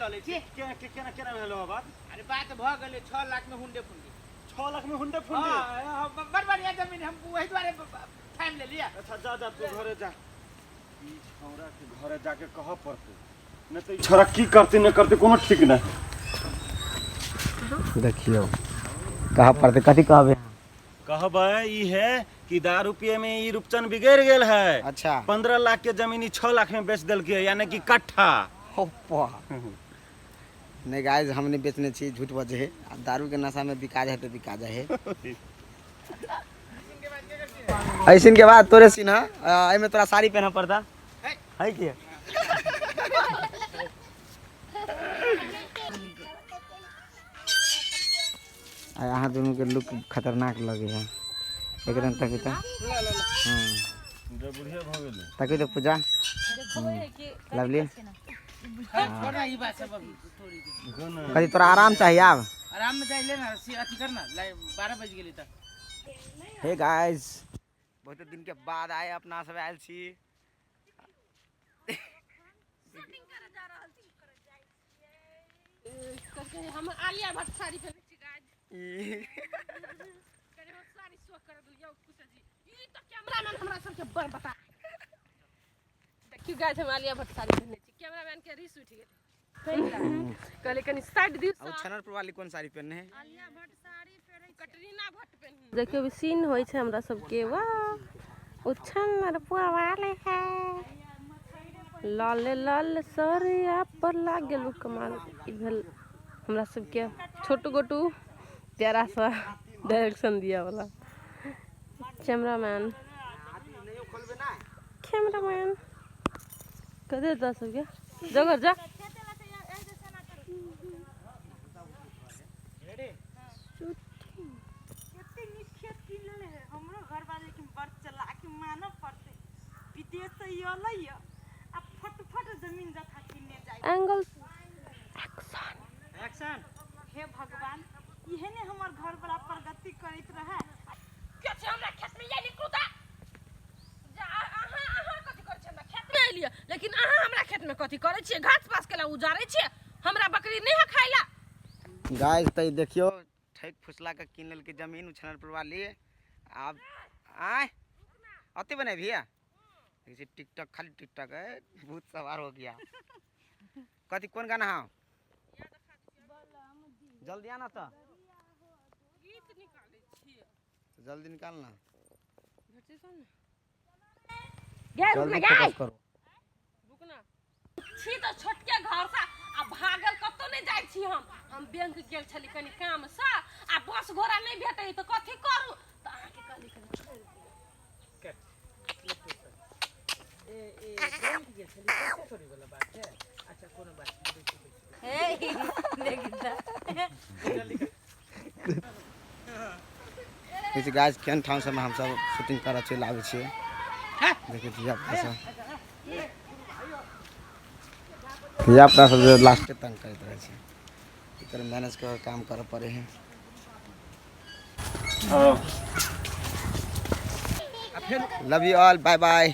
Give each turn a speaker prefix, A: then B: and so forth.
A: ल ले छी
B: केना केना भेलो बात
A: अरे बात भ गेलै 6 लाख में हुंडे फुंडी
B: 6 लाख में हुंडे फुंडे
A: हां बड़बड़िया जमीन हम वही द्वारे फाइल ले लिया
B: अच्छा जा जा तू घरे जा ई छौरा के घरे जाके कह पड़ते न तो छोरा की करते न करते कोनो ठीक नहीं
C: देखियो कहा पड़ते कथी कहबे
B: कहबे ई है कि दारू पिए में ई रूपचन बिगड़ गेल है
C: अच्छा
B: 15 लाख के जमीन 6 लाख में बेच देल के यानी कि कट्ठा
C: नहीं गाइस हमने बेचने छी झूठ बजे है दारू के नशा में बिका जाए तो बिका जाए ऐसिन के बाद तोरे सीन है आई में तोरा साड़ी पहना पड़ता है कि यहाँ दोनों के लुक खतरनाक लगे है एक रंग तक
B: बुढ़िया भ गेल
C: तक तो पूजा लवली कभी तोरा आराम चाहिए अब
A: आराम में जाइले ना अथी करना 12 बज गेली त
C: हे गाइस बहुत दिन के बाद आए अपना सब आयल छी
D: शॉपिंग करे जा रहल छी करे हम आलिया भट्ट साड़ी पहने छी गाइस करे हम साड़ी शो कर दियो कुछ जी ई तो कैमरामैन हमरा सब के बड़ बता देखियो गाइस हम आलिया भट्ट साड़ी पहने छी कैमरामैन के रिस उठ गेल कहले कनी साइड दियो
C: और छनर पर वाली कौन साड़ी पहनने है
D: आलिया भट्ट साड़ी पहने कटरीना भट्ट पहने देखियो भी सीन होय छै हमरा सब के वाह उछन पुआ वाले है लाल लाल सरिया पर लाग गेलु कमाल ई भेल हमरा सब के छोटू गोटू प्यारा सा डायरेक्शन दिया वाला कैमरामैन कदे द सब के जगह जा एंगल
E: एक्शन हे भगवान इहे ने हमर घर बड़ा प्रगति करैत रहे
D: के छै हमरा खेत में ये निकलू ता आहा कथि कर छै हमरा खेत में एलिए लेकिन आहा हमरा खेत में कथि करे छियै घास पास केला उजारे छियै हमरा बकरी नहीं है खाइला
C: गाइस त देखियो ठेक फुसला के किन लेल के जमीन उछनर पर वाली अब आय अते बने भैया जैसे टिकटॉक खाली टिकटॉक है भूत सवार हो गया कथी कौन गाना है जल्दी आना तो
D: गीत निकाले छियै
C: जल्दी निकालना
D: भेटे सन
C: जल्दी फोकस करो
D: रुकना छी तो छोटके घर से आ भागल कतो नहीं जाय छी हम बैंक गेल छली कनी काम से आ बस घोड़ा नहीं भेटै त कथि करू त आहा के कहली कनी
A: बैंक गेल छली कैसे छोड़ी वाला बात है अच्छा कोनो बात
C: इस गाइस केन ठाम से हम सब शूटिंग कर चल आवे छी देखिए धिया पुता सब लास्ट तंग करते रहे छी इकर मैनेज कर काम कर पड़े हैं love you all bye bye